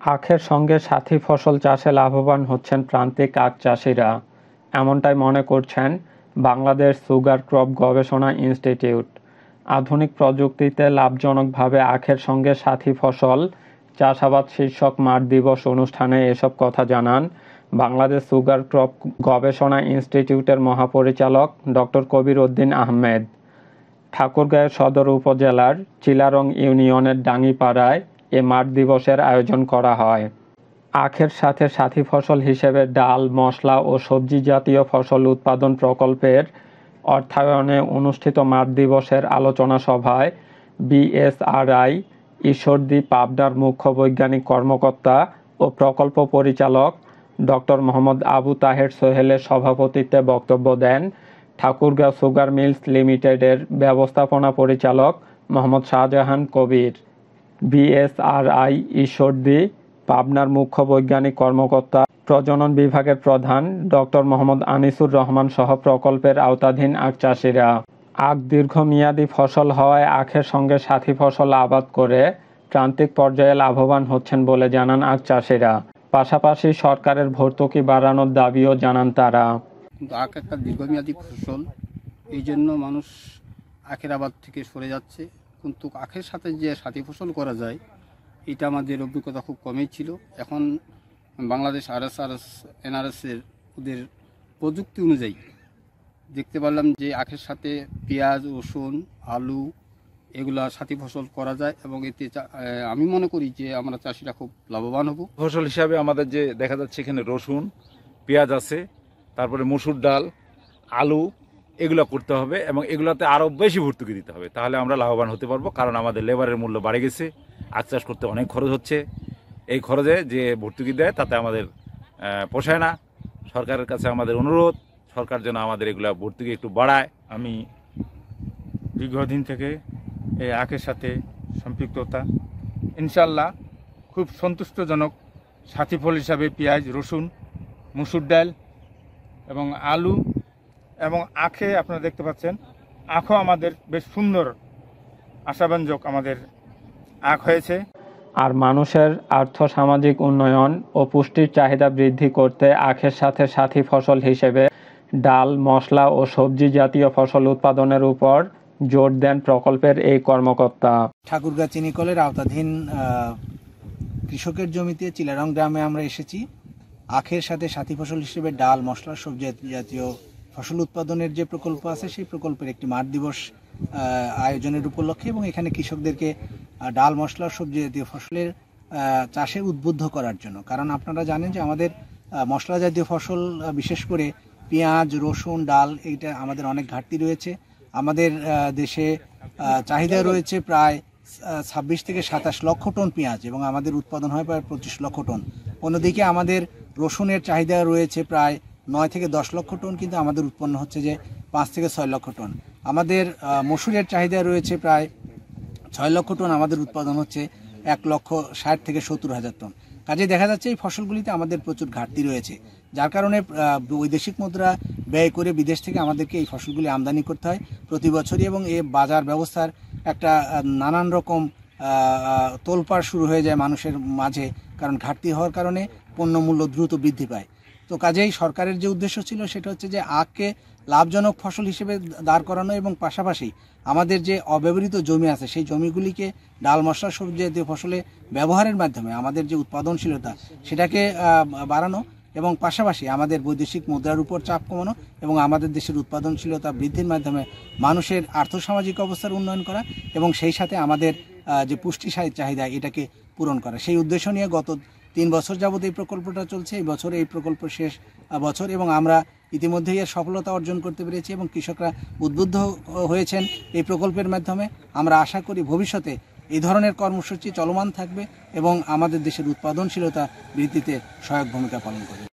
আখের সঙ্গে সাথী ফসল চাষে লাভবান হচ্ছেন প্রান্তিক আখ চাষিরা, এমনটাই মনে করছেন বাংলাদেশ সুগার ক্রপ গবেষণা ইনস্টিটিউট। আধুনিক প্রযুক্তিতে লাভজনকভাবে আখের সঙ্গে সাথী ফসল চাষাবাদ শীর্ষক মাঠ দিবস অনুষ্ঠানে এসব কথা জানান বাংলাদেশ সুগার ক্রপ গবেষণা ইনস্টিটিউটের মহাপরিচালক ডক্টর কবির উদ্দিন আহমেদ। ঠাকুরগাঁও সদর উপজেলার চিলারং ইউনিয়নের ডাঙ্গিপাড়ায় এ মাঠ দিবসের আয়োজন করা হয়। আখের সাথে সাথী ফসল হিসেবে ডাল, মশলা ও সবজি জাতীয় ফসল উৎপাদন প্রকল্পের অর্থায়নে অনুষ্ঠিত মাঠ দিবসের আলোচনা সভায় বিএসআরআই ঈশ্বরদী পাবনার মুখ্য বৈজ্ঞানিক কর্মকর্তা ও প্রকল্প পরিচালক ডক্টর মোহাম্মদ আবু তাহের সোহেলের সভাপতিত্বে বক্তব্য দেন ঠাকুরগাঁও সুগার মিলস লিমিটেডের ব্যবস্থাপনা পরিচালক মোহাম্মদ শাহজাহান কবির। বিএসআরআই ঈশ্বরদী পাবনার মুখ্য বৈজ্ঞানিক কর্মকর্তা, প্রজনন বিভাগের প্রধান ডক্টর মোহাম্মদ আনিসুর রহমান সহ প্রকল্পের আওতাধীন আখ চাষিরা। আখ দীর্ঘমেয়াদী ফসল হওয়ায় আখের সঙ্গে সাথী ফসল আবাদ করে প্রান্তিক পর্যায়ে লাভবান হচ্ছেন বলে জানান আখ চাষিরা। পাশাপাশি সরকারের ভর্তুকি বাড়ানোর দাবিও জানান তারা। কিন্তু আখ একটা দীর্ঘমেয়াদী ফসল, এই জন্য মানুষ আখের আবাদ থেকে সরে যাচ্ছে। কিন্তু আখের সাথে যে সাথী ফসল করা যায়, এটা আমাদের অভিজ্ঞতা খুব কমই ছিল। এখন বাংলাদেশ এনআরএসের ওদের প্রযুক্তি অনুযায়ী দেখতে পারলাম যে আখের সাথে পেঁয়াজ, রসুন, আলু এগুলা সাথী ফসল করা যায়, এবং এতে আমি মনে করি যে আমরা চাষিরা খুব লাভবান হব। ফসল হিসাবে আমাদের যে দেখা যাচ্ছে এখানে রসুন, পেঁয়াজ আছে, তারপরে মসুর ডাল, আলু এগুলো করতে হবে, এবং এগুলোতে আরও বেশি ভর্তুকি দিতে হবে, তাহলে আমরা লাভবান হতে পারবো। কারণ আমাদের লেবারের মূল্য বাড়ে গেছে, আখ চাষ করতে অনেক খরচ হচ্ছে। এই খরচে যে ভর্তুকি দেয় তাতে আমাদের পোষায় না। সরকারের কাছে আমাদের অনুরোধ, সরকার যেন আমাদের এগুলো ভর্তুকি একটু বাড়ায়। আমি দীর্ঘদিন থেকে এই আখের সাথে সম্পৃক্ততা, ইনশাল্লাহ খুব সন্তুষ্টজনক। সাথী ফল হিসাবে পেঁয়াজ, রসুন, মসুর ডাল এবং আলু এবং আখে আপনারা দেখতে পাচ্ছেন, আখও আমাদের বেশ সুন্দর আশাব্যঞ্জক আমাদের আখ হয়েছে। আর মানুষের আর্থ-সামাজিক উন্নয়ন ও পুষ্টির চাহিদা বৃদ্ধি করতে আখের সাথে সাথী ফসল হিসেবে ডাল, মশলা ও সবজি জাতীয় ফসল উৎপাদনের উপর জোর দেন প্রকল্পের এই কর্মকর্তা। ঠাকুরগাঁও চিনিকলের আওতাধীন কৃষকের জমিতে চিলারং গ্রামে আমরা এসেছি। আখের সাথে সাথী ফসল হিসেবে ডাল, মশলা, সবজি জাতীয় ফসল উৎপাদনের যে প্রকল্প আছে, সেই প্রকল্পের একটি মাঠ দিবস আয়োজনের উপলক্ষে, এবং এখানে কৃষকদেরকে ডাল, মশলা, সবজি জাতীয় ফসলের চাষে উদ্বুদ্ধ করার জন্য। কারণ আপনারা জানেন যে আমাদের মশলা জাতীয় ফসল, বিশেষ করে পেঁয়াজ, রসুন, ডাল, এইটা আমাদের অনেক ঘাটতি রয়েছে। আমাদের দেশে চাহিদা রয়েছে প্রায় 26 থেকে 27 লক্ষ টন পেঁয়াজ, এবং আমাদের উৎপাদন হয় প্রায় 25 লক্ষ টন। অন্যদিকে আমাদের রসুনের চাহিদা রয়েছে প্রায় 9 থেকে 10 লক্ষ টন, কিন্তু আমাদের উৎপন্ন হচ্ছে যে 5 থেকে 6 লক্ষ টন। আমাদের মসুরের চাহিদা রয়েছে প্রায় 6 লক্ষ টন, আমাদের উৎপাদন হচ্ছে 1,60,000 থেকে 70,000 টন। কাজে দেখা যাচ্ছে এই ফসলগুলিতে আমাদের প্রচুর ঘাটতি রয়েছে, যার কারণে বৈদেশিক মুদ্রা ব্যয় করে বিদেশ থেকে আমাদেরকে এই ফসলগুলি আমদানি করতে হয় প্রতি বছরই, এবং এই বাজার ব্যবস্থার একটা নানান রকম তোলপাড় শুরু হয়ে যায় মানুষের মাঝে, কারণ ঘাটতি হওয়ার কারণে পণ্যমূল্য দ্রুত বৃদ্ধি পায়। তো কাজেই সরকারের যে উদ্দেশ্য ছিল সেটা হচ্ছে যে আখকে লাভজনক ফসল হিসেবে দাঁড় করানো, এবং পাশাপাশি আমাদের যে অব্যবহৃত জমি আছে সেই জমিগুলিকে ডাল, মশলা, সবজি জাতীয় ফসলে ব্যবহারের মাধ্যমে আমাদের যে উৎপাদনশীলতা সেটাকে বাড়ানো, এবং পাশাপাশি আমাদের বৈদেশিক মুদ্রার উপর চাপ কমানো, এবং আমাদের দেশের উৎপাদনশীলতা বৃদ্ধির মাধ্যমে মানুষের আর্থসামাজিক অবস্থার উন্নয়ন করা, এবং সেই সাথে আমাদের যে পুষ্টি চাহিদা এটাকে পূরণ করা। সেই উদ্দেশ্য নিয়ে গত 3 বছর যাবত এই প্রকল্পটা চলছে। এই বছর এই প্রকল্প শেষ বছর, এবং আমরা ইতিমধ্যেই এর সফলতা অর্জন করতে পেরেছি, এবং কৃষকরা উদ্বুদ্ধ হয়েছেন এই প্রকল্পের মাধ্যমে। আমরা আশা করি ভবিষ্যতে এই ধরনের কর্মসূচি চলমান থাকবে এবং আমাদের দেশের উৎপাদনশীলতা বৃদ্ধিতে সহায়ক ভূমিকা পালন করবে।